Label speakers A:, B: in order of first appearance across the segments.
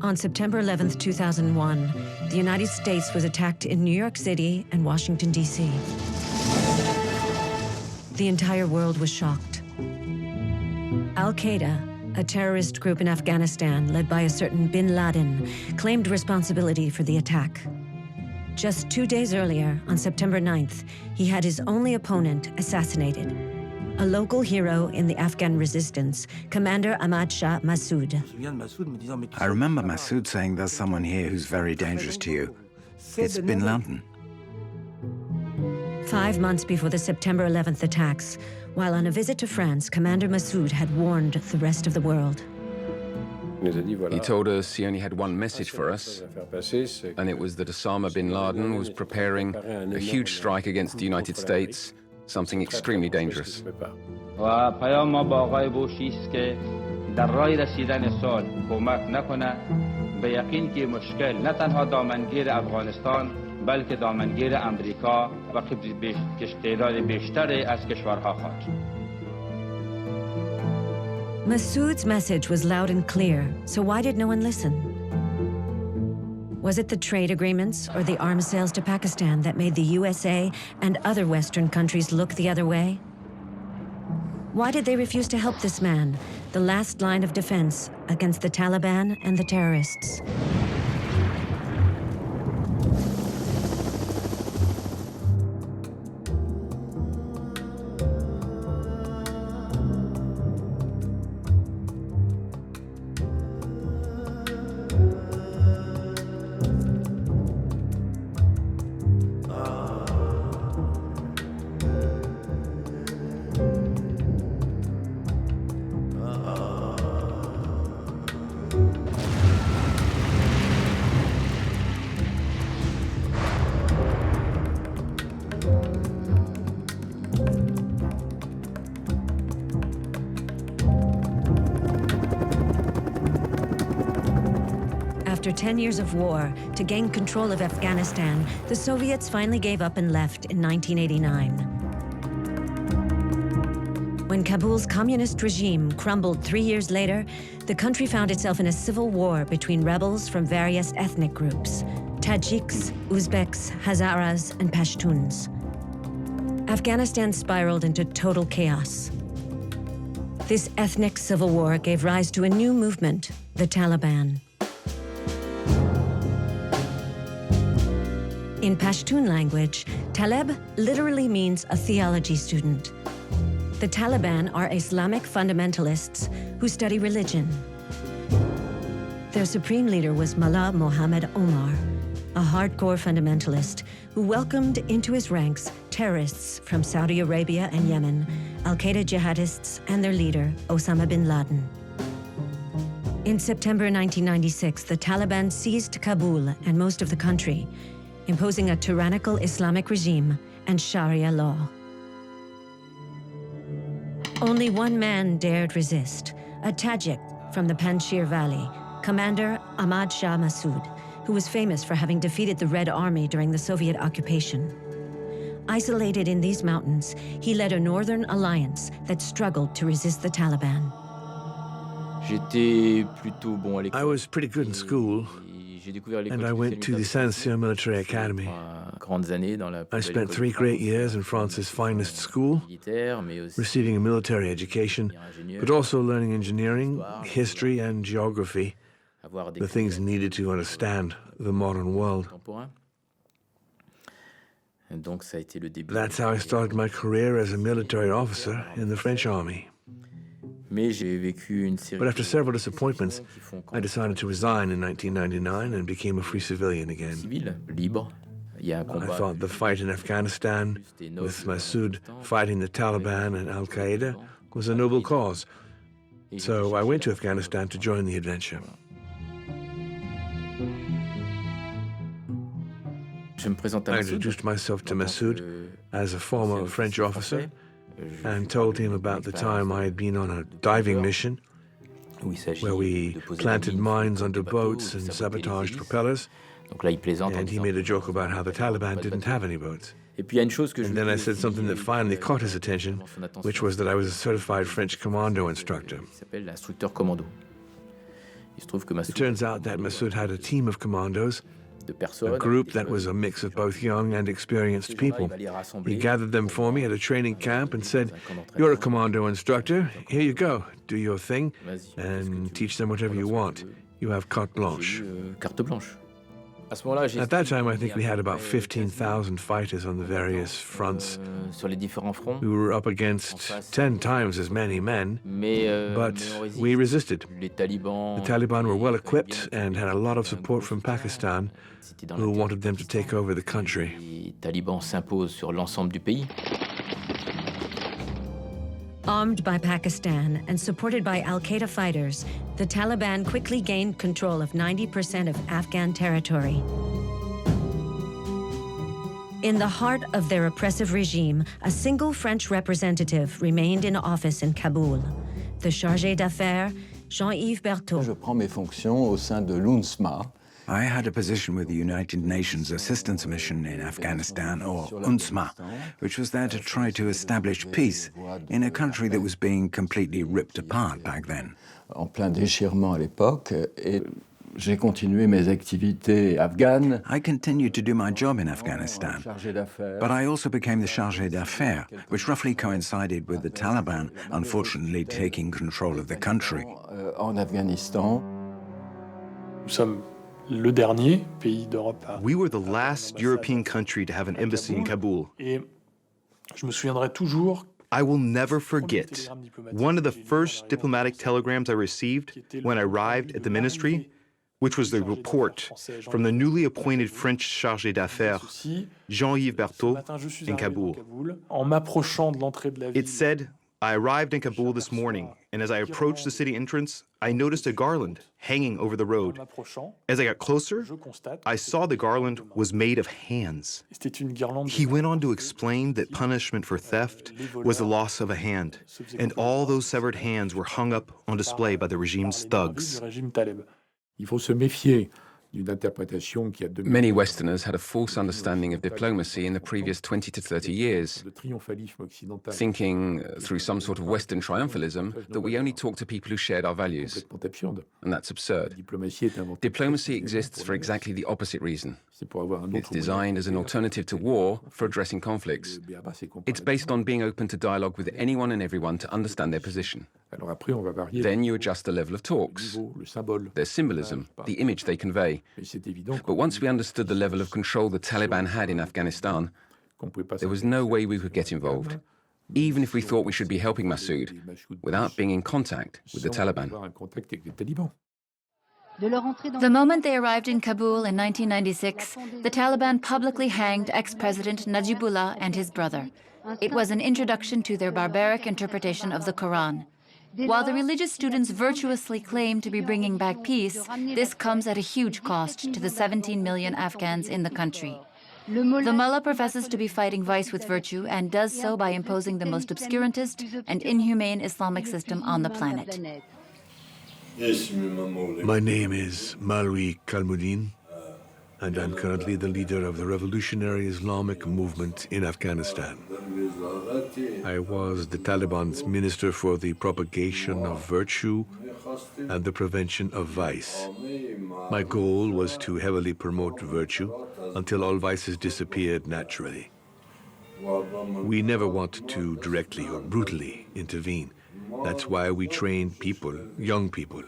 A: On September 11, 2001, the United States was attacked in New York City and Washington, D.C. The entire world was shocked. Al-Qaeda, a terrorist group in Afghanistan led by a certain bin Laden, claimed responsibility for the attack. Just 2 days earlier, on September 9th, he had his only opponent assassinated. A local hero in the Afghan resistance, Commander Ahmad Shah Massoud.
B: I remember Massoud saying there's someone here who's very dangerous to you. It's bin Laden.
A: 5 months before the September 11th attacks, while on a visit to France, Commander Massoud had warned the rest of the world.
C: He told us he only had one message for us, and it was that Osama bin Laden was preparing a huge strike against the United States, something extremely dangerous.
D: بلکه دامنگیر امریکا و تعداد بیشتری از کشورها خواهد شد.
A: Massoud's message was loud and clear, so why did no one listen? Was it the trade agreements or the arms sales to Pakistan that made the USA and other Western countries look the other way? Why did they refuse to help this man, the last line of defense against the Taliban and the terrorists? After 10 years of war, to gain control of Afghanistan, the Soviets finally gave up and left in 1989. When Kabul's communist regime crumbled 3 years later, the country found itself in a civil war between rebels from various ethnic groups: Tajiks, Uzbeks, Hazaras, and Pashtuns. Afghanistan spiraled into total chaos. This ethnic civil war gave rise to a new movement, the Taliban. In Pashtun language, Taleb literally means a theology student. The Taliban are Islamic fundamentalists who study religion. Their supreme leader was Mullah Mohammed Omar, a hardcore fundamentalist who welcomed into his ranks terrorists from Saudi Arabia and Yemen, Al-Qaeda jihadists, and their leader, Osama bin Laden. In September 1996, the Taliban seized Kabul and most of the country, imposing a tyrannical Islamic regime and Sharia law. Only one man dared resist, a Tajik from the Panjshir Valley, Commander Ahmad Shah Massoud, who was famous for having defeated the Red Army during the Soviet occupation. Isolated in these mountains, he led a northern alliance that struggled to resist the Taliban.
E: I was pretty good in school, and I went to the Saint-Cyr Military Academy. I spent 3 great years in France's finest school, receiving a military education, but also learning engineering, history, and geography, the things needed to understand the modern world. That's how I started my career as a military officer in the French army. But after several disappointments, I decided to resign in 1999 and became a free civilian again. I thought the fight in Afghanistan, with Massoud fighting the Taliban and Al-Qaeda, was a noble cause. So I went to Afghanistan to join the adventure. I introduced myself to Massoud as a former French officer and told him about the time I had been on a diving mission where we planted mines under boats and sabotaged propellers, and he made a joke about how the Taliban didn't have any boats. And then I said something that finally caught his attention, which was that I was a certified French commando instructor. It turns out that Massoud had a team of commandos, a group that was a mix of both young and experienced people. He gathered them for me at a training camp and said, "You're a commando instructor. Here you go. Do your thing and teach them whatever you want. You have carte blanche." At that time, I think we had about 15,000 fighters on the various fronts. We were up against 10 times as many men, but we resisted. The Taliban were well equipped and had a lot of support from Pakistan, who wanted them to take over the country.
A: Armed by Pakistan and supported by al-Qaeda fighters, the Taliban quickly gained control of 90% of Afghan territory. In the heart of their oppressive regime, a single French representative remained in office in Kabul, the chargé d'affaires, Jean-Yves Berthaud.
F: Je prends mes fonctions au sein de l'UNSMA.
B: I had a position with the United Nations Assistance Mission in Afghanistan, or UNSMA, which was there to try to establish peace in a country that was being completely ripped apart back then.
F: En plein déchirement à l'époque, et j'ai continué mes activités afghanes.
B: I continued to do my job in Afghanistan, but I also became the chargé d'affaires, which roughly coincided with the Taliban, unfortunately taking control of the country.
F: En Afghanistan.
G: We were the last European country to have an embassy in Kabul. I will never forget one of the first diplomatic telegrams I received when I arrived at the ministry, which was the report from the newly appointed French chargé d'affaires, Jean-Yves Berthaud, in Kabul. It said, "I arrived in Kabul this morning, and as I approached the city entrance, I noticed a garland hanging over the road. As I got closer, I saw the garland was made of hands." He went on to explain that punishment for theft was the loss of a hand, and all those severed hands were hung up on display by the regime's thugs.
C: Many Westerners had a false understanding of diplomacy in the previous 20 to 30 years, thinking through some sort of Western triumphalism that we only talk to people who shared our values. And that's absurd. Diplomacy exists for exactly the opposite reason. It's designed as an alternative to war for addressing conflicts. It's based on being open to dialogue with anyone and everyone to understand their position. Then you adjust the level of talks, their symbolism, the image they convey. But once we understood the level of control the Taliban had in Afghanistan, there was no way we could get involved, even if we thought we should be helping Massoud, without being in contact with the Taliban.
H: The moment they arrived in Kabul in 1996, the Taliban publicly hanged ex-President Najibullah and his brother. It was an introduction to their barbaric interpretation of the Quran. While the religious students virtuously claim to be bringing back peace, this comes at a huge cost to the 17 million Afghans in the country. The mullah professes to be fighting vice with virtue and does so by imposing the most obscurantist and inhumane Islamic system on the planet.
E: My name is Malwi Kalmuddin, and I'm currently the leader of the Revolutionary Islamic Movement in Afghanistan. I was the Taliban's minister for the propagation of virtue and the prevention of vice. My goal was to heavily promote virtue until all vices disappeared naturally. We never wanted to directly or brutally intervene. That's why we trained people, young people.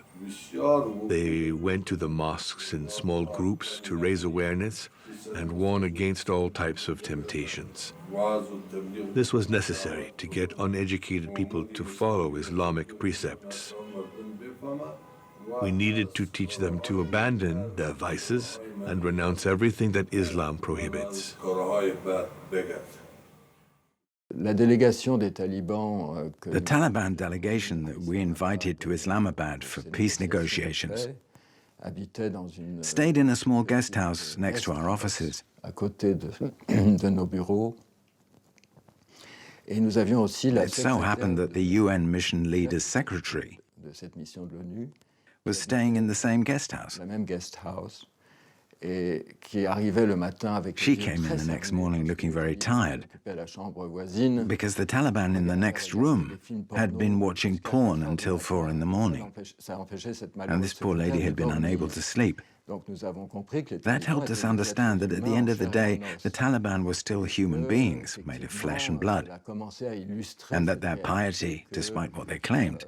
E: They went to the mosques in small groups to raise awareness and warn against all types of temptations. This was necessary to get uneducated people to follow Islamic precepts. We needed to teach them to abandon their vices and renounce everything that Islam prohibits.
F: La délégation des talibans
B: The Taliban delegation that we invited to Islamabad for peace negotiations stayed in a small guest house next to our offices.
F: à côté de nos bureaux. Et nous avions aussi la
B: It so happened that the UN mission leader's secretary
F: de cette mission de l'ONU,
B: was staying in the same guest house.
F: la même guest house.
B: She came in the next morning looking very tired because the Taliban in the next room had been watching porn until 4 in the morning. And this poor lady had been unable to sleep. That helped us understand that at the end of the day, the Taliban were still human beings made of flesh and blood, and that their piety, despite what they claimed,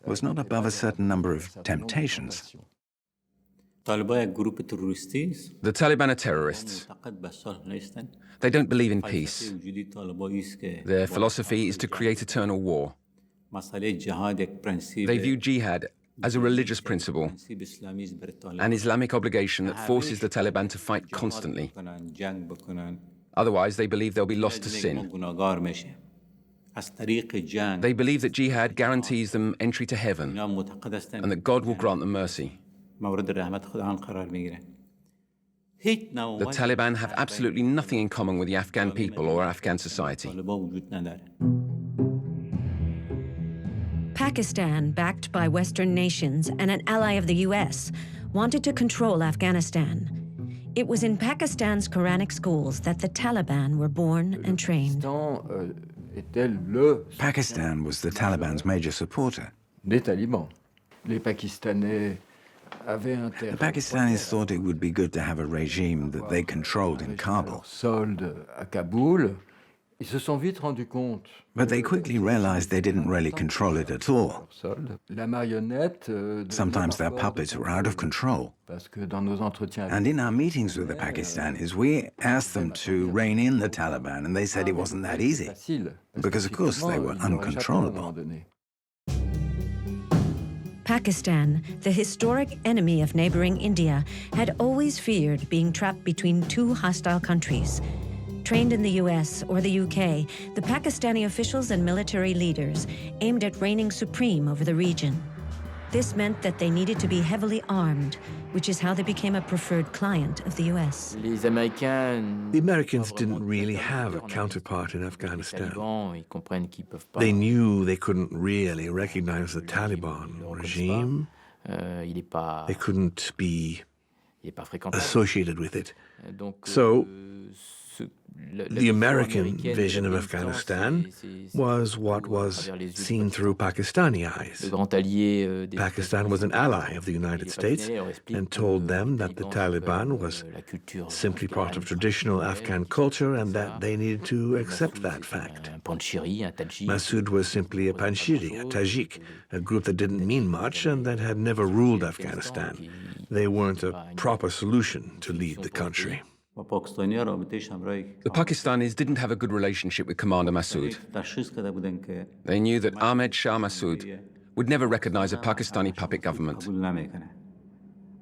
B: was not above a certain number of temptations.
C: The Taliban are terrorists. They don't believe in peace. Their philosophy is to create eternal war. They view jihad as a religious principle, an Islamic obligation that forces the Taliban to fight constantly. Otherwise, they believe they'll be lost to sin. They believe that jihad guarantees them entry to heaven and that God will grant them mercy. The Taliban have absolutely nothing in common with the Afghan people or Afghan society.
A: Pakistan, backed by Western nations and an ally of the US, wanted to control Afghanistan. It was in Pakistan's Quranic schools that the Taliban were born and trained.
B: Pakistan was the Taliban's major supporter. The Pakistanis thought it would be good to have a regime that they controlled in Kabul. But they quickly realized they didn't really control it at all. Sometimes their puppets were out of control. And in our meetings with the Pakistanis, we asked them to rein in the Taliban, and they said it wasn't that easy, because of course they were uncontrollable.
A: Pakistan, the historic enemy of neighboring India, had always feared being trapped between two hostile countries. Trained in the US or the UK, the Pakistani officials and military leaders aimed at reigning supreme over the region. This meant that they needed to be heavily armed, which is how they became a preferred client of the US.
E: The Americans didn't really have a counterpart in Afghanistan. They knew they couldn't really recognize the Taliban regime. They couldn't be associated with it. So the American vision of Afghanistan was what was seen through Pakistani eyes. Pakistan was an ally of the United States and told them that the Taliban was simply part of traditional Afghan culture and that they needed to accept that fact. Massoud was simply a Panjshiri, a Tajik, a group that didn't mean much and that had never ruled Afghanistan. They weren't a proper solution to lead the country.
C: The Pakistanis didn't have a good relationship with Commander Massoud. They knew that Ahmad Shah Massoud would never recognize a Pakistani puppet government.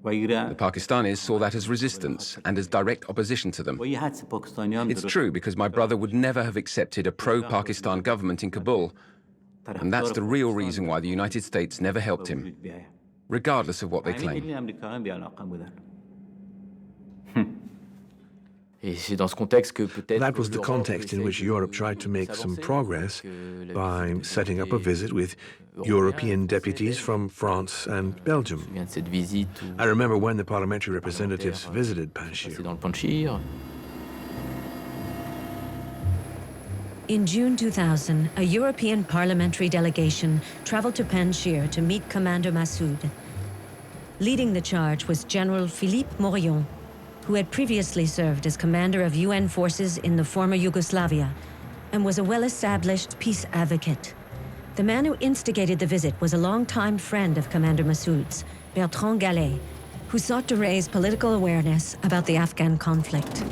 C: The Pakistanis saw that as resistance and as direct opposition to them. It's true, because my brother would never have accepted a pro-Pakistan government in Kabul, and that's the real reason why the United States never helped him, regardless of what they claim.
E: That was the context in which Europe tried to make some progress by setting up a visit with European deputies from France and Belgium. I remember when the parliamentary representatives visited Panjshir.
A: In June 2000, a European parliamentary delegation traveled to Panjshir to meet Commander Massoud. Leading the charge was General Philippe Morillon, who had previously served as commander of UN forces in the former Yugoslavia and was a well-established peace advocate. The man who instigated the visit was a longtime friend of Commander Massoud's, Bertrand Gallet, who sought to raise political awareness about the Afghan conflict.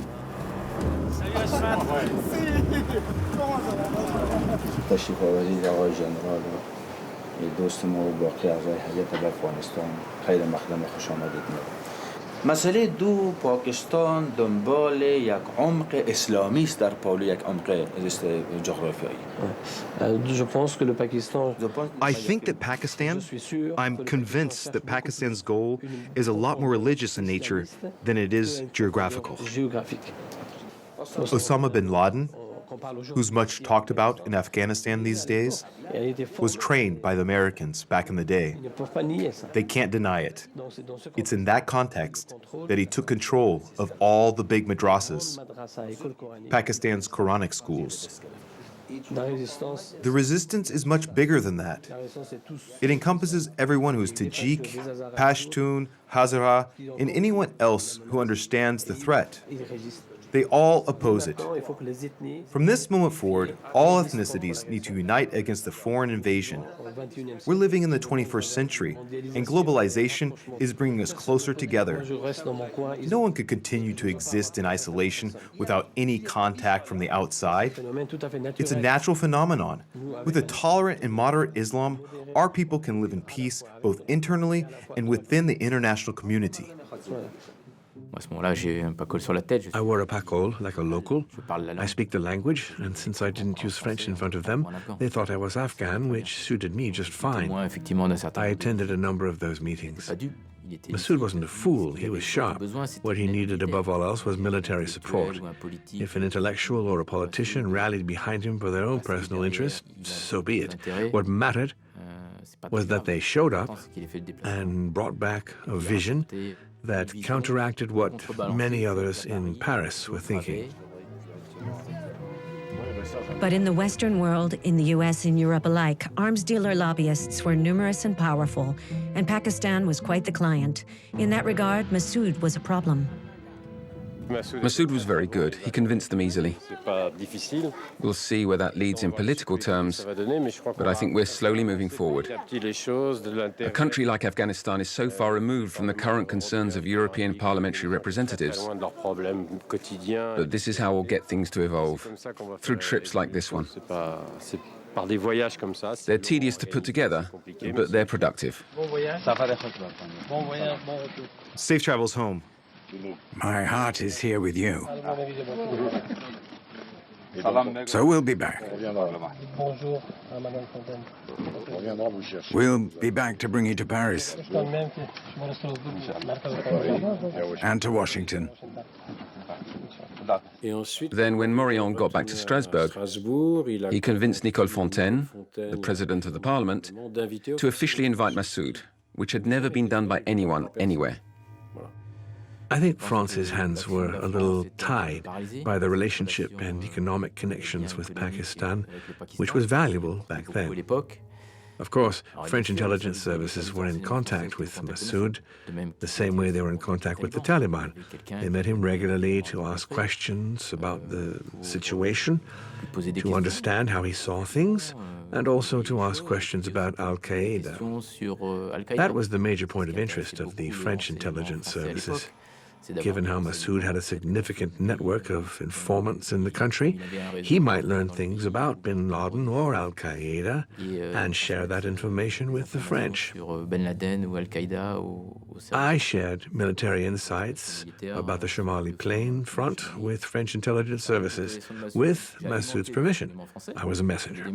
I: مسئله دو پاکستان دنبال یک عمق اسلامی است در پالو یک عمق جغرافیایی.
G: I think that I'm convinced that Pakistan's goal is a lot more religious in nature than it is geographical. Osama bin Laden who's much talked about in Afghanistan these days, was trained by the Americans back in the day. They can't deny it. It's in that context that he took control of all the big madrasas, Pakistan's Quranic schools. The resistance is much bigger than that. It encompasses everyone who's Tajik, Pashtun, Hazara, and anyone else who understands the threat. They all oppose it. From this moment forward, all ethnicities need to unite against the foreign invasion. We're living in the 21st century, and globalization is bringing us closer together. No one could continue to exist in isolation without any contact from the outside. It's a natural phenomenon. With a tolerant and moderate Islam, our people can live in peace both internally and within the international community.
E: I wore a pakol like a local. I speak the language, and since I didn't use French in front of them, they thought I was Afghan, which suited me just fine. I attended a number of those meetings. Massoud wasn't a fool, he was sharp. What he needed above all else was military support. If an intellectual or a politician rallied behind him for their own personal interests, so be it. What mattered was that they showed up and brought back a vision that counteracted what many others in Paris were thinking.
A: But in the Western world, in the US and Europe alike, arms dealer lobbyists were numerous and powerful, and Pakistan was quite the client. In that regard, Massoud was a problem.
C: Massoud was very good. He convinced them easily. We'll see where that leads in political terms, but I think we're slowly moving forward. A country like Afghanistan is so far removed from the current concerns of European parliamentary representatives. But this is how we'll get things to evolve, through trips like this one. They're tedious to put together, but they're productive.
G: Safe travels home.
B: My heart is here with you. So we'll be back. We'll be back to bring you to Paris. And to Washington.
C: Then, when Morillon got back to Strasbourg, he convinced Nicole Fontaine, the president of the parliament, to officially invite Massoud, which had never been done by anyone, anywhere.
E: I think France's hands were a little tied by the relationship and economic connections with Pakistan, which was valuable back then. Of course, French intelligence services were in contact with Massoud, the same way they were in contact with the Taliban. They met him regularly to ask questions about the situation, to understand how he saw things, and also to ask questions about Al-Qaeda. That was the major point of interest of the French intelligence services. Given how Massoud had a significant network of informants in the country, he might learn things about bin Laden or Al-Qaeda and share that information with the French. I shared military insights about the Shamali Plain front with French intelligence services, with Massoud's permission. I was a messenger.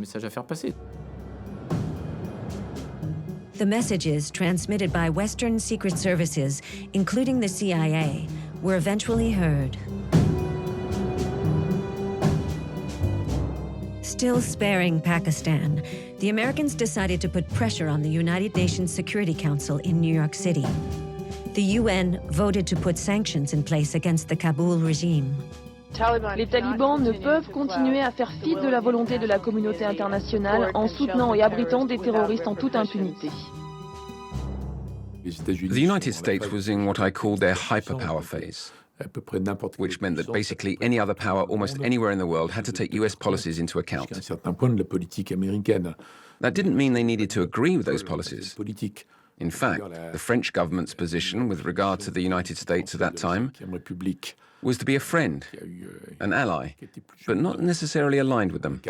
A: The messages transmitted by Western secret services, including the CIA, were eventually heard. Still sparing Pakistan, the Americans decided to put pressure on the United Nations Security Council in New York City. The UN voted to put sanctions in place against the Kabul regime.
J: Les talibans ne peuvent continuer à faire fi de la volonté de la communauté internationale en soutenant et abritant des terroristes en toute impunité.
C: The United States was in what I call their hyperpower phase, which meant that basically any other power almost anywhere in the world had to take US policies into account. That didn't mean they needed to agree with those policies. In fact, the French government's position with regard to the United States at that time was to be a friend, an ally, but not necessarily aligned with them.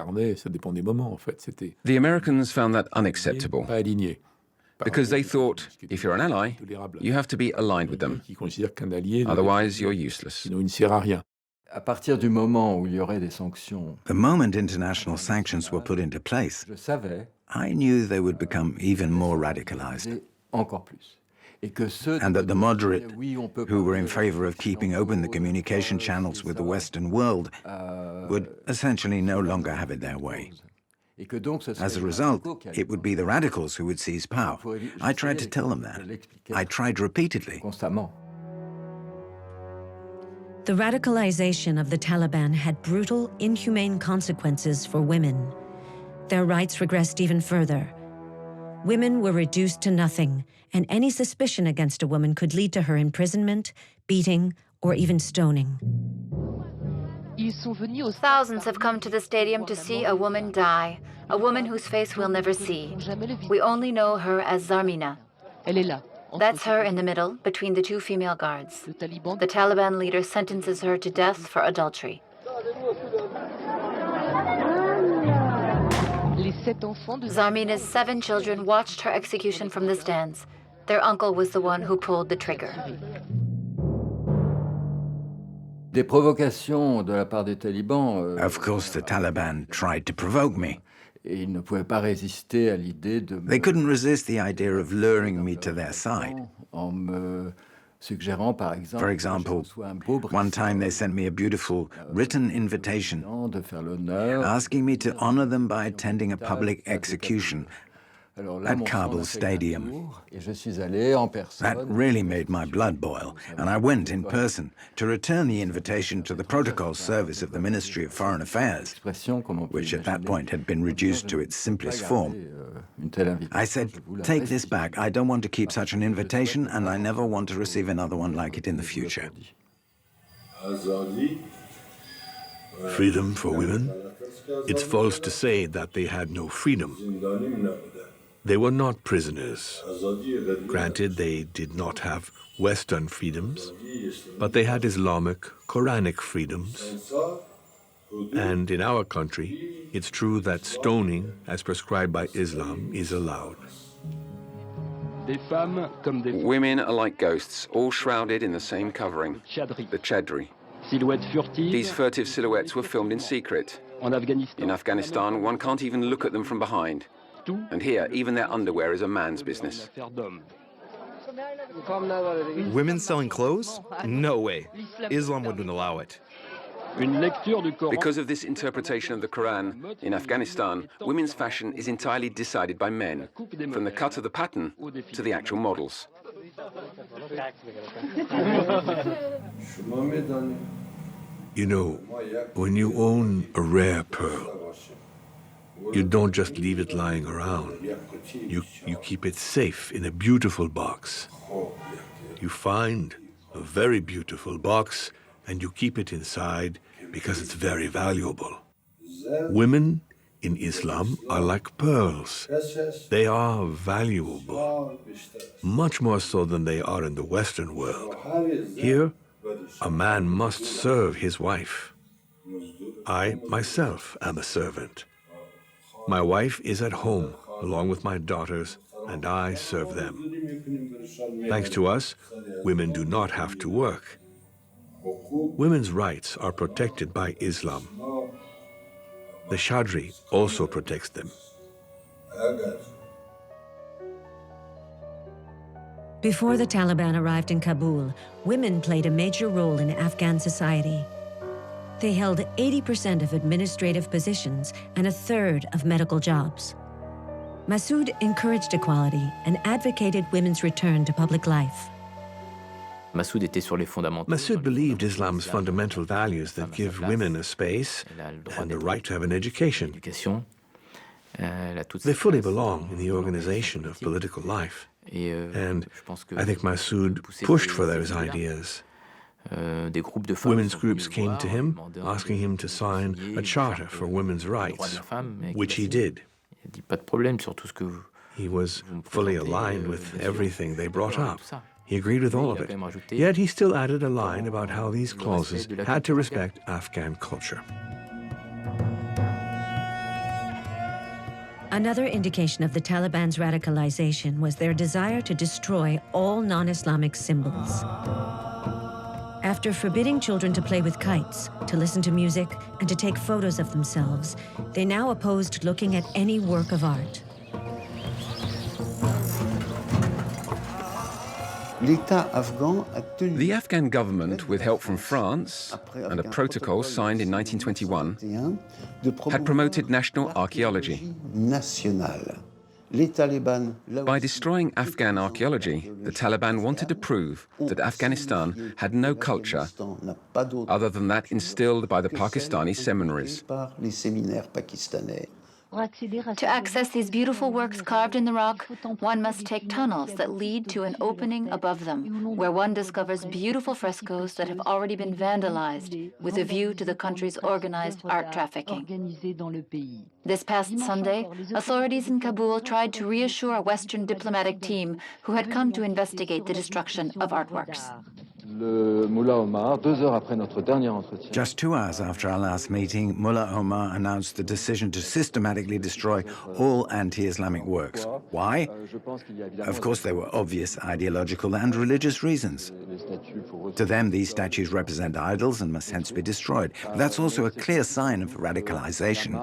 C: The Americans found that unacceptable, because they thought, if you're an ally, you have to be aligned with them. Otherwise, you're useless.
F: The
B: moment international sanctions were put into place, I knew they would become even more radicalized. and that the moderate, who were in favor of keeping open the communication channels with the Western world, would essentially no longer have it their way. As a result, it would be the radicals who would seize power. I tried to tell them that. I tried repeatedly.
A: The radicalization of the Taliban had brutal, inhumane consequences for women. Their rights regressed even further. Women were reduced to nothing, and any suspicion against a woman could lead to her imprisonment, beating, or even stoning.
H: Thousands have come to the stadium to see a woman die, a woman whose face we'll never see. We only know her as Zarmina. That's her in the middle, between the two female guards. The Taliban leader sentences her to death for adultery. Zarmina's 7 children watched her execution from the stands. Their uncle was the one who pulled the trigger.
F: Des provocations de la part des talibans.
B: Of course, the Taliban tried to provoke me.
F: Ils ne pouvaient pas résister à l'idée de.
B: They couldn't resist the idea of luring me to their side.
F: En me suggérant, par exemple.
B: For example, one time they sent me a beautiful written invitation asking me to honor them by attending a public execution at Kabul Stadium. That really made my blood boil, and I went in person to return the invitation to the protocol service of the Ministry of Foreign Affairs, which at that point had been reduced to its simplest form. I said, "Take this back. I don't want to keep such an invitation, and I never want to receive another one like it in the future."
E: Freedom for women? It's false to say that they had no freedom. They were not prisoners. Granted, they did not have Western freedoms, but they had Islamic, Quranic freedoms. And in our country, it's true that stoning, as prescribed by Islam, is allowed.
C: Women are like ghosts, all shrouded in the same covering, the chadri. These furtive silhouettes were filmed in secret. In Afghanistan, one can't even look at them from behind. And here, even their underwear is a man's business.
G: Women selling clothes? No way. Islam wouldn't allow it.
C: Because of this interpretation of the Quran, in Afghanistan, women's fashion is entirely decided by men, from the cut of the pattern to the actual models.
E: You know, when you own a rare pearl, you don't just leave it lying around. You keep it safe in a beautiful box. You find a very beautiful box and you keep it inside because it's very valuable. Women in Islam are like pearls. They are valuable, much more so than they are in the Western world. Here, a man must serve his wife. I, myself, am a servant. My wife is at home, along with my daughters, and I serve them. Thanks to us, women do not have to work. Women's rights are protected by Islam. The Shadri also protects them.
A: Before the Taliban arrived in Kabul, women played a major role in Afghan society. They held 80% of administrative positions and a third of medical jobs. Massoud encouraged equality and advocated women's return to public life.
E: Massoud believed Islam's fundamental values that give women a space and the right to have an education. They fully belong in the organization of political life. And I think Massoud pushed for those ideas. Women's groups came to him, asking him to sign a charter for women's rights, which he did. He was fully aligned with everything they brought up. He agreed with all of it. Yet he still added a line about how these clauses had to respect Afghan culture.
A: Another indication of the Taliban's radicalization was their desire to destroy all non-Islamic symbols. After forbidding children to play with kites, to listen to music, and to take photos of themselves, they now opposed looking at any work of art.
C: The Afghan government, with help from France and a protocol signed in 1921, had promoted national archaeology. By destroying Afghan archaeology, the Taliban wanted to prove that Afghanistan had no culture other than that instilled by the Pakistani seminaries.
H: To access these beautiful works carved in the rock, one must take tunnels that lead to an opening above them, where one discovers beautiful frescoes that have already been vandalized, with a view to the country's organized art trafficking. This past Sunday, authorities in Kabul tried to reassure a Western diplomatic team who had come to investigate the destruction of artworks.
B: Just 2 hours after our last meeting, Mullah Omar announced the decision to systematically destroy all anti-Islamic works. Why? Of course, there were obvious ideological and religious reasons. To them, these statues represent idols and must hence be destroyed. But that's also a clear sign of radicalization.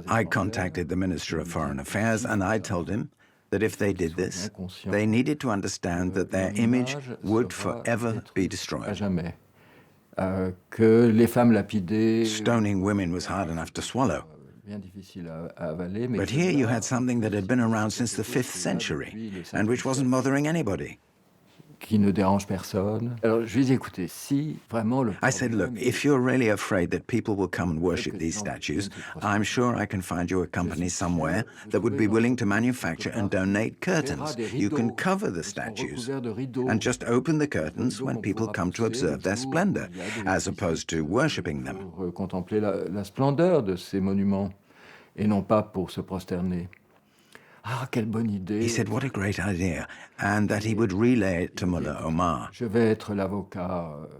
B: I contacted the Minister of Foreign Affairs and I told him that if they did this, they needed to understand that their image would forever be destroyed. Stoning women was hard enough to swallow. But here you had something that had been around since the 5th century, and which wasn't bothering anybody. I said, look, if you're really afraid that people will come and worship these statues, I'm sure I can find you a company somewhere that would be willing to manufacture and donate curtains. You can cover the statues and just open the curtains when people come to observe their splendor, as opposed to worshipping them. He said, what a great idea, and that he would relay it to Mullah Omar.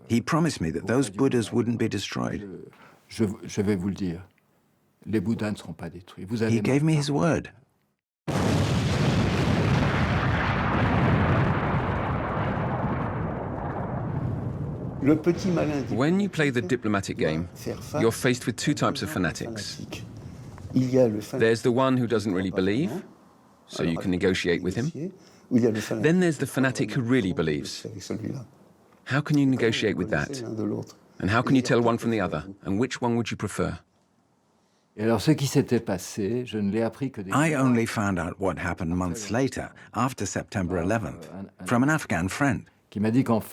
B: He promised me that those Buddhas wouldn't be destroyed. He gave me his word.
C: When you play the diplomatic game, you're faced with 2 types of fanatics. There's the one who doesn't really believe, so you can negotiate with him. Then there's the fanatic who really believes. How can you negotiate with that? And how can you tell one from the other? And which one would you prefer?
B: I only found out what happened months later, after September 11th, from an Afghan friend. He told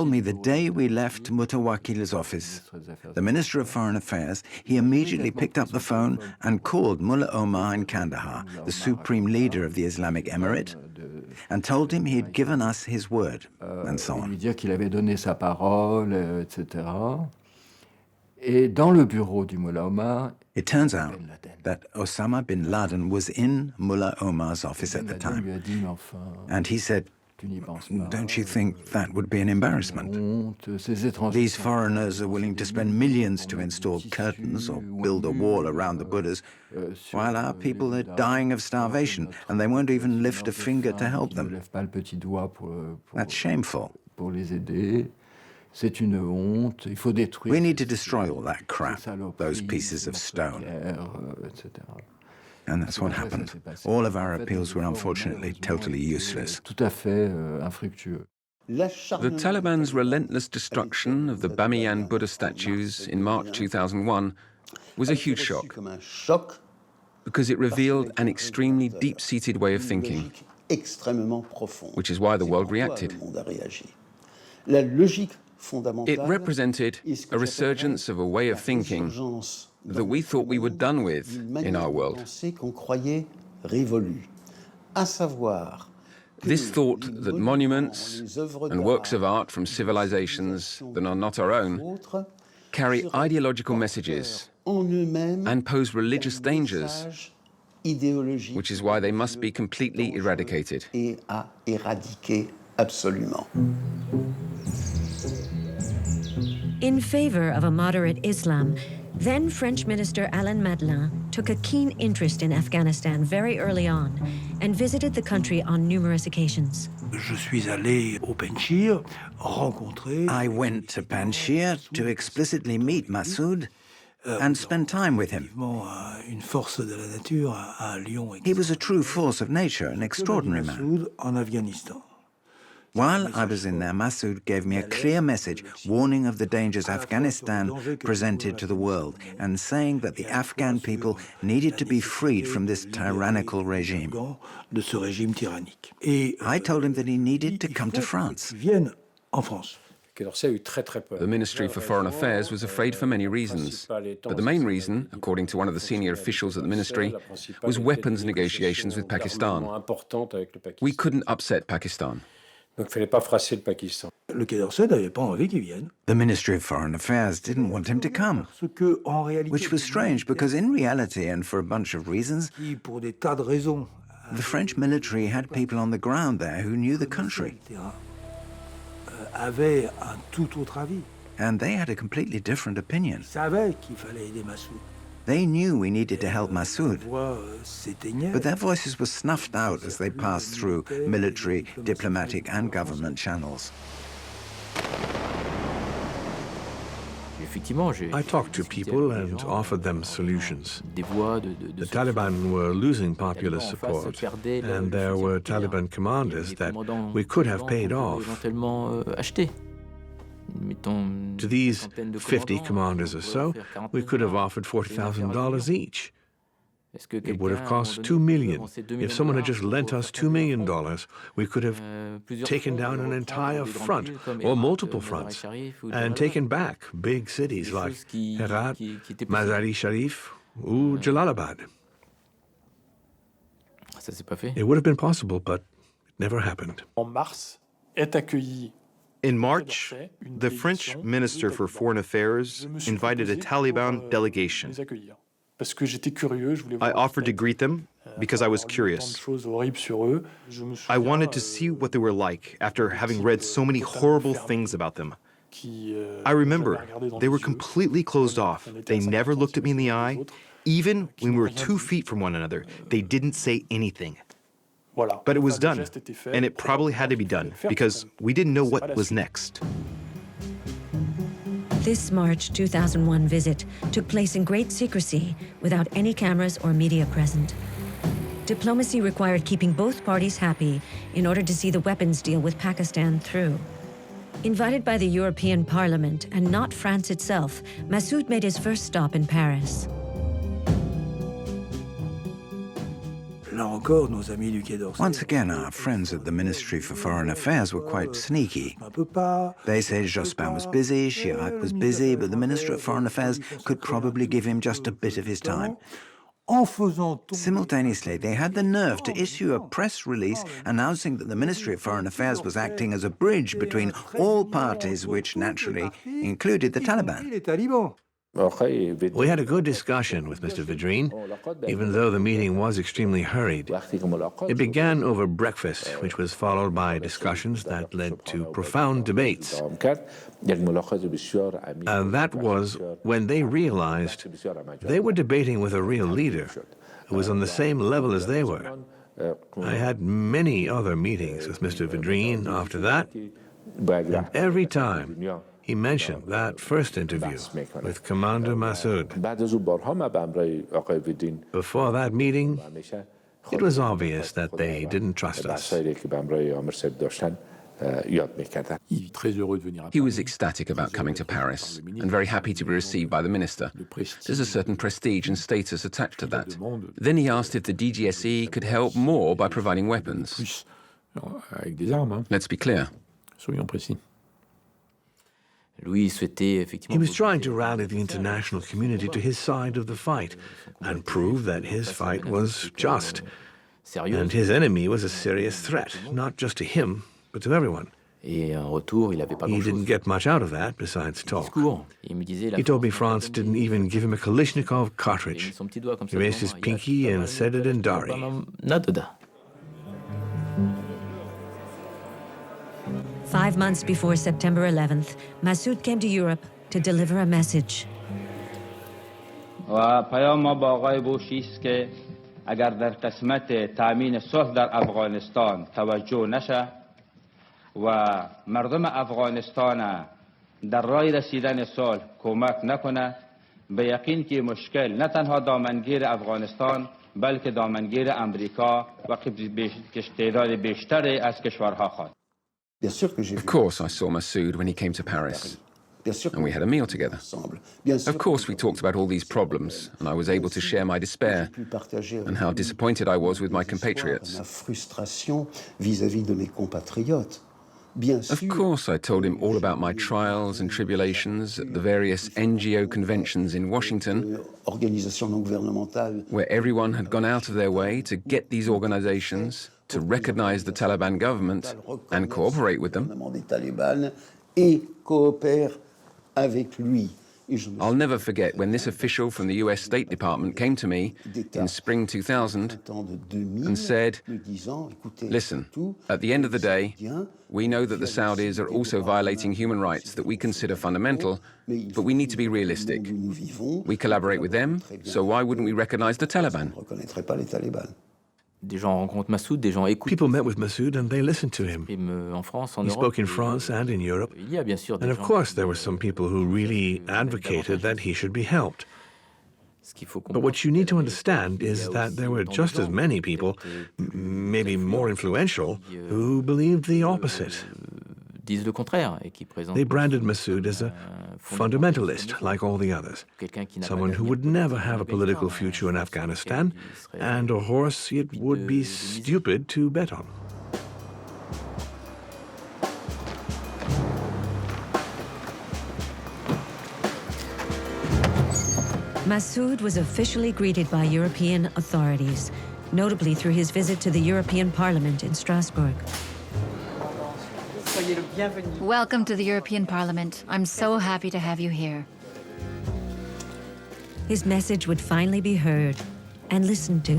B: me the day we left Mutawakil's office, the Minister of Foreign Affairs, he immediately picked up the phone and called Mullah Omar in Kandahar, the supreme leader of the Islamic Emirate, and told him he had given us his word, and so on. It turns out that Osama bin Laden was in Mullah Omar's office at the time, and he said, don't you think that would be an embarrassment? These foreigners are willing to spend millions to install curtains or build a wall around the Buddhas, while our people are dying of starvation, and they won't even lift a finger to help them. That's shameful. We need to destroy all that crap, those pieces of stone. And that's what happened. All of our appeals were unfortunately totally useless.
C: The Taliban's relentless destruction of the Bamiyan Buddha statues in March 2001 was a huge shock, because it revealed an extremely deep-seated way of thinking, which is why the world reacted. It represented a resurgence of a way of thinking that we thought we were done with in our world. This thought that monuments and works of art from civilizations that are not our own carry ideological messages and pose religious dangers, which is why they must be completely eradicated.
A: In favor of a moderate Islam, then French Minister Alain Madelin took a keen interest in Afghanistan very early on and visited the country on numerous occasions.
B: I went to Panjshir to explicitly meet Massoud and spend time with him. He was a true force of nature, an extraordinary man. While I was in there, Massoud gave me a clear message warning of the dangers Afghanistan presented to the world and saying that the Afghan people needed to be freed from this tyrannical regime. I told him that he needed to come to France.
C: The Ministry for Foreign Affairs was afraid for many reasons. But the main reason, according to one of the senior officials at the ministry, was weapons negotiations with Pakistan. We couldn't upset Pakistan.
B: The Ministry of Foreign Affairs didn't want him to come, which was strange because in reality, and for a bunch of reasons, the French military had people on the ground there who knew the country. And they had a completely different opinion. They knew we needed to help Massoud, but their voices were snuffed out as they passed through military, diplomatic, and government channels.
E: I talked to people and offered them solutions. The Taliban were losing popular support, and there were Taliban commanders that we could have paid off. To these 50 commanders or so, we could have offered $40,000 each. It would have cost $2 million. If someone had just lent us $2 million, we could have taken down an entire front, or multiple fronts, and taken back big cities like Herat, Mazar-i-Sharif, or Jalalabad. It would have been possible, but it never happened.
G: In March, the French Minister for Foreign Affairs invited a Taliban delegation. I offered to greet them because I was curious. I wanted to see what they were like after having read so many horrible things about them. I remember they were completely closed off. They never looked at me in the eye. Even when we were 2 feet from one another, they didn't say anything. But it was done, and it probably had to be done because we didn't know what was next.
A: This March 2001 visit took place in great secrecy without any cameras or media present. Diplomacy required keeping both parties happy in order to see the weapons deal with Pakistan through. Invited by the European Parliament and not France itself, Massoud made his first stop in Paris.
B: Once again, our friends at the Ministry for Foreign Affairs were quite sneaky. They said Jospin was busy, Chirac was busy, but the Minister of Foreign Affairs could probably give him just a bit of his time. Simultaneously, they had the nerve to issue a press release announcing that the Ministry of Foreign Affairs was acting as a bridge between all parties, which naturally included the Taliban.
E: We had a good discussion with Mr. Védrine, even though the meeting was extremely hurried. It began over breakfast, which was followed by discussions that led to profound debates. And that was when they realized they were debating with a real leader who was on the same level as they were. I had many other meetings with Mr. Védrine after that, and every time he mentioned that first interview with Commander Massoud. Before that meeting, it was obvious that they didn't trust us.
C: He was ecstatic about coming to Paris and very happy to be received by the minister. There's a certain prestige and status attached to that. Then he asked if the DGSE could help more by providing weapons. Let's be clear.
E: He was trying to rally the international community to his side of the fight and prove that his fight was just. And his enemy was a serious threat, not just to him, but to everyone. He didn't get much out of that besides talk. He told me France didn't even give him a Kalashnikov cartridge. He raised his pinky and said it in Dari.
A: 5 months before September 11th, Massoud came to Europe to deliver a message.
D: و پیام ما با آقای بوشی است که اگر در قسمت تامین صلح در افغانستان توجه نشه و مردم افغانستان در راه رسیدن صلح کمک نکنه به یقین که مشکل نه تنها دامنگیر افغانستان بلکه دامنگیر امریکا و تعداد بیشتری از کشورها خواهد.
C: Of course, I saw Massoud when he came to Paris, and we had a meal together. Of course, we talked about all these problems, and I was able to share my despair and how disappointed I was with my compatriots. Of course, I told him all about my trials and tribulations at the various NGO conventions in Washington, where everyone had gone out of their way to get these organizations to recognize the Taliban government and cooperate with them. I'll never forget when this official from the US State Department came to me in spring 2000 and said, listen, at the end of the day, we know that the Saudis are also violating human rights that we consider fundamental, but we need to be realistic. We collaborate with them, so why wouldn't we recognize the Taliban?
E: People met with Massoud and they listened to him. He spoke in France and in Europe. And of course, there were some people who really advocated that he should be helped. But what you need to understand is that there were just as many people, maybe more influential, who believed the opposite. They branded Massoud as a fundamentalist, like all the others, someone who would never have a political future in Afghanistan, and a horse it would be stupid to bet on.
A: Massoud was officially greeted by European authorities, notably through his visit to the European Parliament in Strasbourg.
H: Welcome to the European Parliament. I'm so happy to have you here.
A: His message would finally be heard and listened to.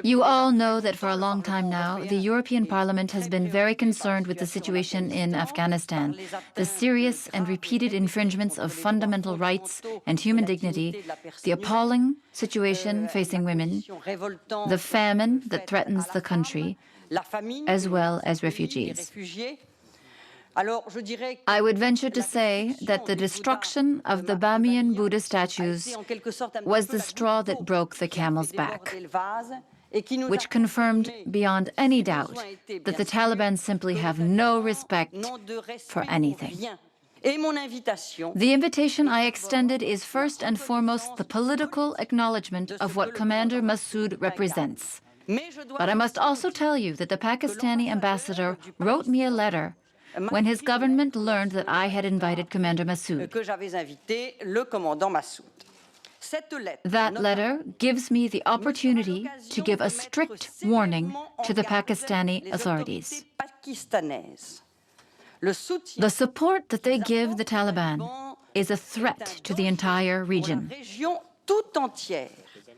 H: You all know that for a long time now, the European Parliament has been very concerned with the situation in Afghanistan, the serious and repeated infringements of fundamental rights and human dignity, the appalling situation facing women, the famine that threatens the country, as well as refugees. I would venture to say that the destruction of the Bamiyan Buddha statues was the straw that broke the camel's back, which confirmed beyond any doubt that the Taliban simply have no respect for anything. The invitation I extended is first and foremost the political acknowledgement of what Commander Massoud represents. But I must also tell you that the Pakistani ambassador wrote me a letter when his government learned that I had invited Commander Massoud. That letter gives me the opportunity to give a strict warning to the Pakistani authorities. The support that they give the Taliban is a threat to the entire region.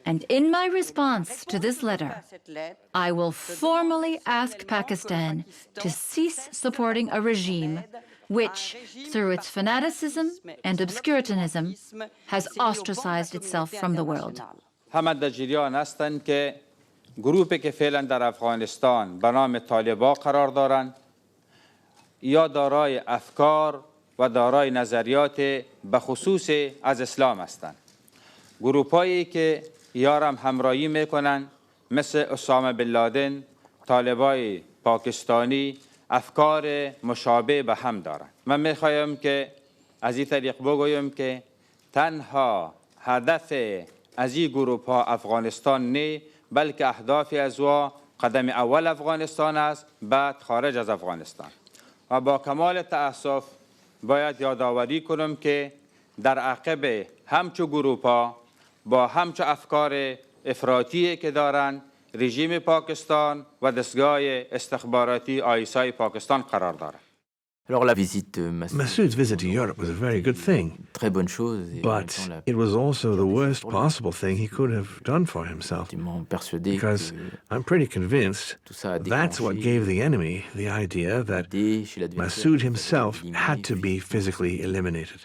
H: And in my response to this letter, I will formally ask Pakistan to cease supporting a regime which, through its fanaticism and obscurantism, has ostracized itself from the world.
D: همدجیریان هستند که گروهی که فعلا در افغانستان به نام طالبان قرار دارند یا دارای افکار و دارای نظریات به خصوص از اسلام هستند. گروه‌هایی که یارم همراهی میکنن مثل اسامه بن لادن، طالبای پاکستانی افکار مشابه به هم دارند. من میخوایم که از این طریق بگویم که تنها هدف از این گروه‌ها افغانستان نه، بلکه اهدافی از او قدم اول افغانستان است، بعد خارج از افغانستان. و با کمال تأسف باید یادآوری کنم که در عقب همچو گروه‌ها با همچو افکار افراطی که دارند رژیم پاکستان و دستگاه استخباراتی آیسای پاکستان قرار دارد.
E: Massoud's visit to Europe was a very good thing, but it was also the worst possible thing he could have done for himself, because I'm pretty convinced that's what gave the enemy the idea that Massoud himself had to be physically eliminated.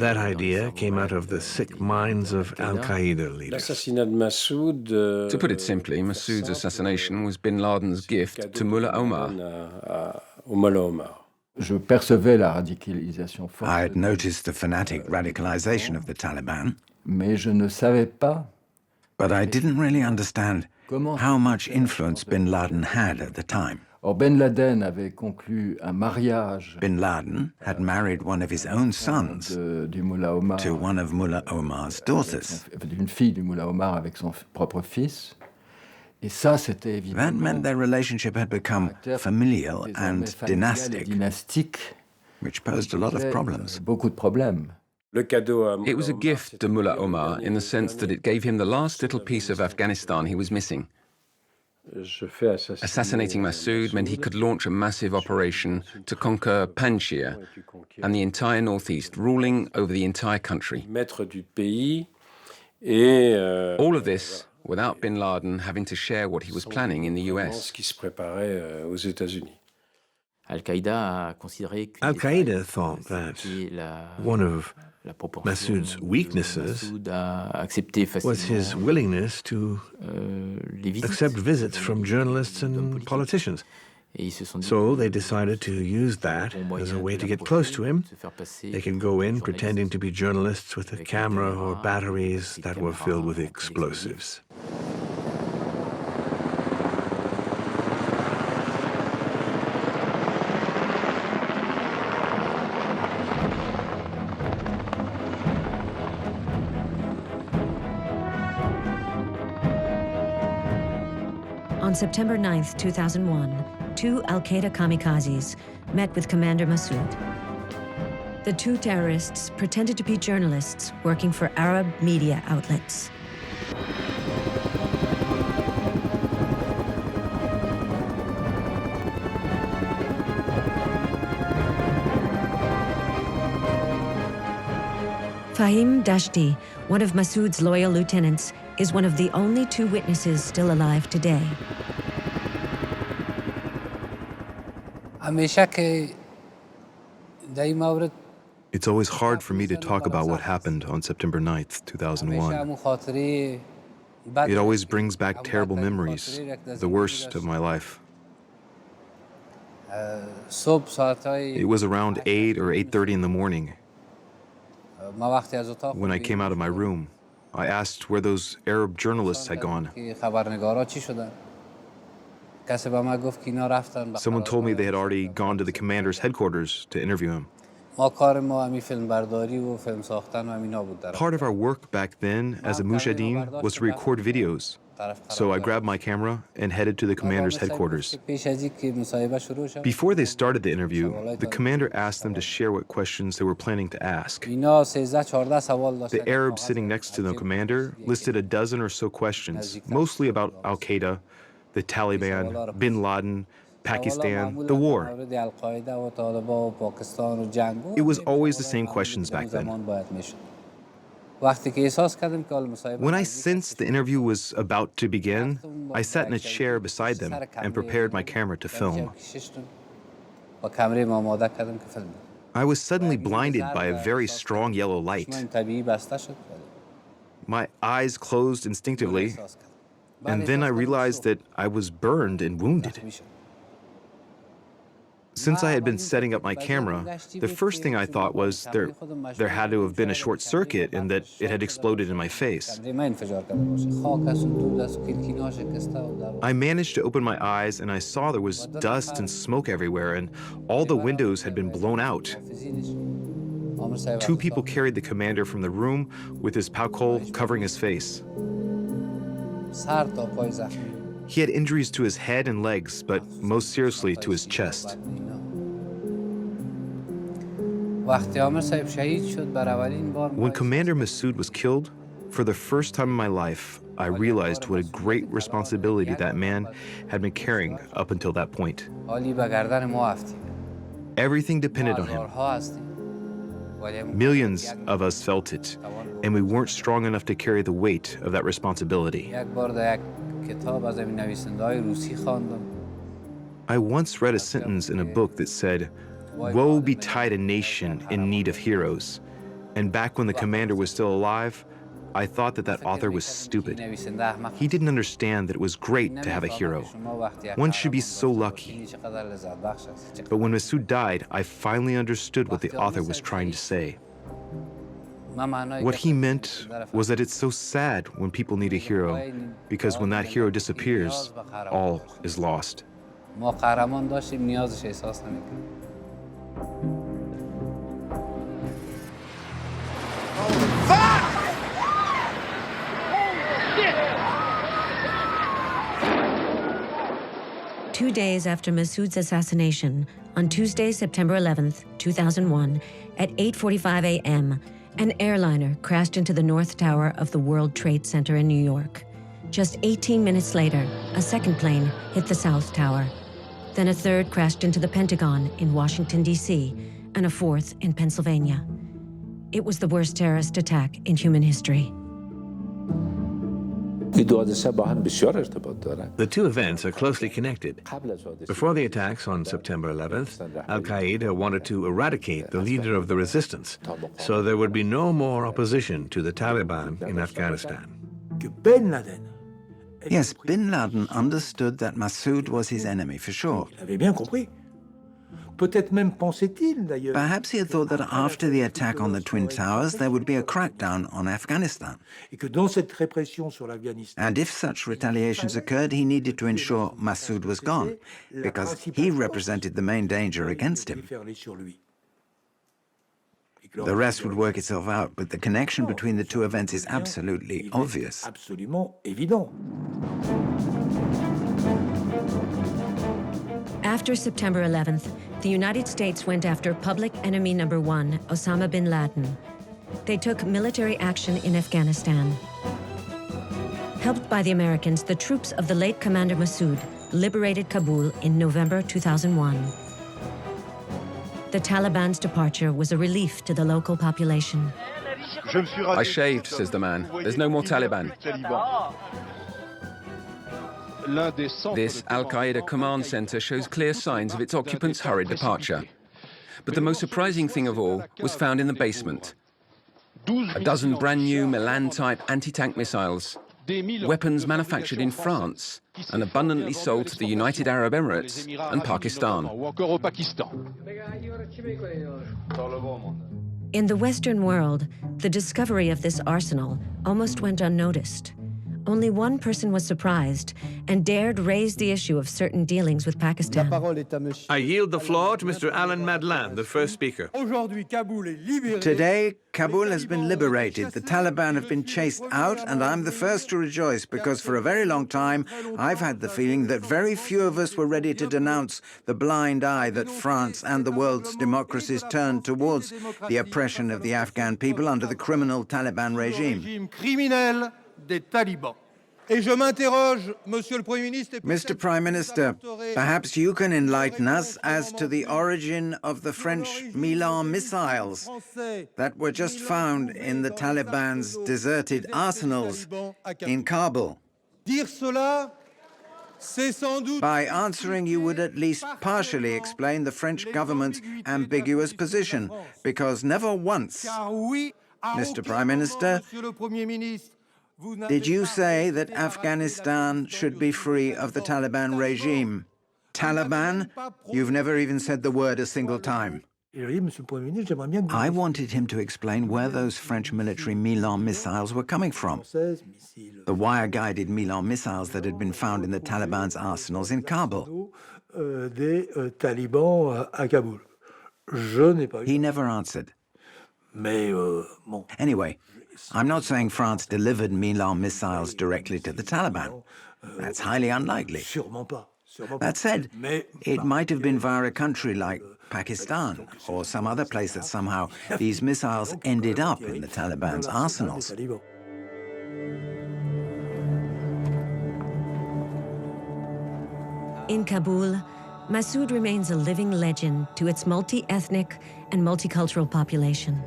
E: That idea came out of the sick minds of Al-Qaeda leaders.
C: To put it simply, Massoud's assassination was bin Laden's gift to Mullah Omar.
F: Je percevais la radicalisation forte.
B: I had noticed the fanatic radicalization of the Taliban,
F: Mais je ne savais pas
B: but I didn't really understand how much influence bin Laden had at the time.
F: Or Ben Laden avait conclu un mariage
B: Bin Laden had married one of his own sons
F: du Mullah Omar
B: to one of Mullah Omar's daughters.
F: d'une fille du Mullah Omar avec son propre fils. Et ça, c'était évidemment
B: That meant their relationship had become familial and dynastic, which posed a lot of problems.
F: Beaucoup de problèmes.
C: It was a gift to Mullah Omar in the sense that it gave him the last little piece of Afghanistan he was missing. Assassinating Massoud meant he could launch a massive operation to conquer Panjshir and the entire northeast, ruling over the entire country. All of this without bin Laden having to share what he was planning in the US.
E: Al-Qaeda thought that one of Massoud's weaknesses was his willingness to accept visits from journalists and politicians. So they decided to use that as a way to get close to him. They could go in pretending to be journalists with a camera or batteries that were filled with explosives.
A: On September 9, 2001, two Al-Qaeda kamikazes met with Commander Massoud. The two terrorists pretended to be journalists working for Arab media outlets. Fahim Dashti, one of Massoud's loyal lieutenants, is one of the only two witnesses still alive today.
G: It's always hard for me to talk about what happened on September 9th, 2001. It always brings back terrible memories, the worst of my life. It was around 8 or 8:30 in the morning. When I came out of my room, I asked where those Arab journalists had gone. Someone told me they had already gone to the commander's headquarters to interview him. Part of our work back then as a Mujahideen was to record videos. So I grabbed my camera and headed to the commander's headquarters. Before they started the interview, the commander asked them to share what questions they were planning to ask. The Arab sitting next to the commander listed a dozen or so questions, mostly about Al-Qaeda, the Taliban, bin Laden, Pakistan, the war. It was always the same questions back then. When I sensed the interview was about to begin, I sat in a chair beside them and prepared my camera to film. I was suddenly blinded by a very strong yellow light. My eyes closed instinctively, and then I realized that I was burned and wounded. Since I had been setting up my camera, the first thing I thought was there had to have been a short circuit and that it had exploded in my face. I managed to open my eyes and I saw there was dust and smoke everywhere and all the windows had been blown out. Two people carried the commander from the room with his paucol covering his face. He had injuries to his head and legs, but most seriously to his chest. When Commander Massoud was killed, for the first time in my life, I realized what a great responsibility that man had been carrying up until that point. Everything depended on him. Millions of us felt it, and we weren't strong enough to carry the weight of that responsibility. I once read a sentence in a book that said, "Woe betide a nation in need of heroes." And back when the commander was still alive, I thought that author was stupid. He didn't understand that it was great to have a hero. One should be so lucky. But when Massoud died, I finally understood what the author was trying to say. What he meant was that it's so sad when people need a hero, because when that hero disappears, all is lost.
A: 2 days after Massoud's assassination, on Tuesday, September 11th, 2001, at 8:45 a.m., an airliner crashed into the North Tower of the World Trade Center in New York. Just 18 minutes later, a second plane hit the South Tower. Then a third crashed into the Pentagon in Washington, D.C., and a fourth in Pennsylvania. It was the worst terrorist attack in human history.
E: The two events are closely connected. Before the attacks on September 11th, Al-Qaeda wanted to eradicate the leader of the resistance, so there would be no more opposition to the Taliban in Afghanistan.
B: Yes, bin Laden understood that Massoud was his enemy, for sure. Perhaps he had thought that after the attack on the Twin Towers, there would be a crackdown on Afghanistan. And if such retaliations occurred, he needed to ensure Massoud was gone, because he represented the main danger against him. The rest would work itself out, but the connection between the two events is absolutely obvious.
A: After September 11th, the United States went after public enemy number one, Osama bin Laden. They took military action in Afghanistan. Helped by the Americans, the troops of the late Commander Massoud liberated Kabul in November 2001. The Taliban's departure was a relief to the local population.
C: I shaved, says the man. There's no more Taliban. This Al-Qaeda command center shows clear signs of its occupants' hurried departure. But the most surprising thing of all was found in the basement. A dozen brand new Milan-type anti-tank missiles, weapons manufactured in France and abundantly sold to the United Arab Emirates and Pakistan.
A: In the Western world, the discovery of this arsenal almost went unnoticed. Only one person was surprised and dared raise the issue of certain dealings with Pakistan.
E: I yield the floor to Mr. Alan Madlan, the first speaker.
B: Today, Kabul has been liberated. The Taliban have been chased out, and I'm the first to rejoice because for a very long time, I've had the feeling that very few of us were ready to denounce the blind eye that France and the world's democracies turned towards the oppression of the Afghan people under the criminal Taliban regime. Mr. Prime Minister, perhaps you can enlighten us as to the origin of the French Milan missiles that were just found in the Taliban's deserted arsenals in Kabul. By answering, you would at least partially explain the French government's ambiguous position, because never once, Mr. Prime Minister, did you say that Afghanistan should be free of the Taliban regime? Taliban? You've never even said the word a single time. I wanted him to explain where those French military Milan missiles were coming from. The wire-guided Milan missiles that had been found in the Taliban's arsenals in Kabul. He never answered. Anyway, I'm not saying France delivered Milan missiles directly to the Taliban. That's highly unlikely. That said, it might have been via a country like Pakistan or some other place that somehow these missiles ended up in the Taliban's arsenals.
A: In Kabul, Massoud remains a living legend to its multi-ethnic and multicultural population.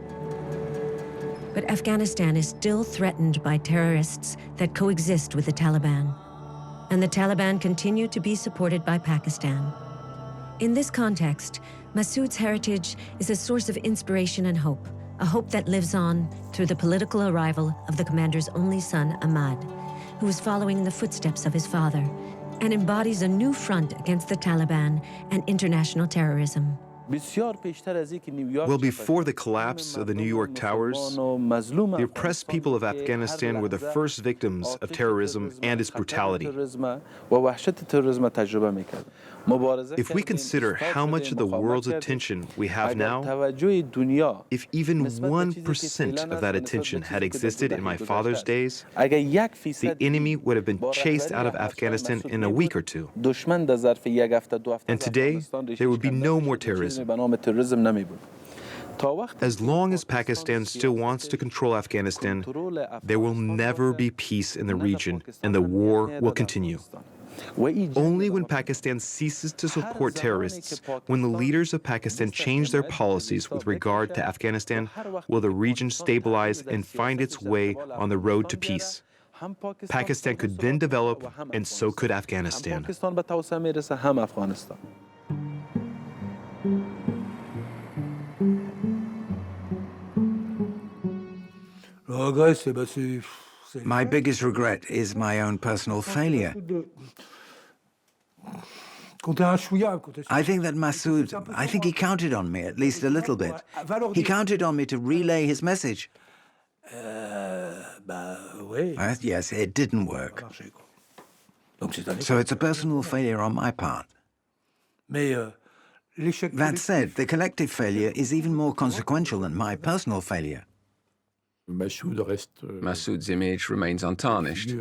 A: But Afghanistan is still threatened by terrorists that coexist with the Taliban. And the Taliban continue to be supported by Pakistan. In this context, Massoud's heritage is a source of inspiration and hope, a hope that lives on through the political arrival of the commander's only son, Ahmad, who is following the footsteps of his father and embodies a new front against the Taliban and international terrorism.
G: Well, before the collapse of the New York Towers, the oppressed people of Afghanistan were the first victims of terrorism and its brutality. If we consider how much of the world's attention we have now, if even 1% of that attention had existed in my father's days, the enemy would have been chased out of Afghanistan in a week or two. And today, there would be no more terrorism. As long as Pakistan still wants to control Afghanistan, there will never be peace in the region, and the war will continue. Only when Pakistan ceases to support terrorists, when the leaders of Pakistan change their policies with regard to Afghanistan, will the region stabilize and find its way on the road to peace. Pakistan could then develop, and so could Afghanistan.
B: My biggest regret is my own personal failure. I think that Massoud, he counted on me at least a little bit. He counted on me to relay his message. Yes, it didn't work. So it's a personal failure on my part. That said, the collective failure is even more consequential than my personal failure.
C: Massoud's image remains untarnished.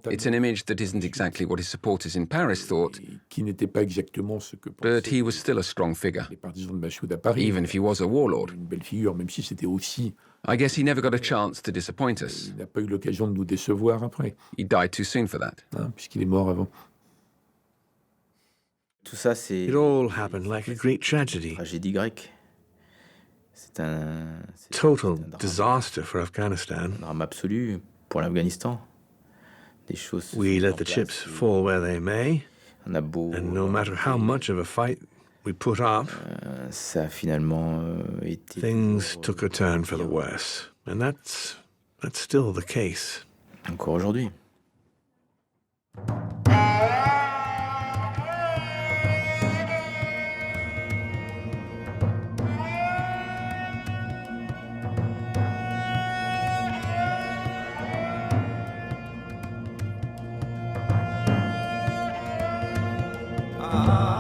C: It's an image that isn't exactly what his supporters in Paris thought, but he was still a strong figure, even if he was a warlord. I guess he never got a chance to disappoint us. He died too soon for that.
E: It all happened like a Greek tragedy. Total disaster for Afghanistan. We let the chips fall where they may, and no matter how much of a fight we put up, things took a turn for the worse. And that's still the case.
K: Encore aujourd'hui.
L: Ah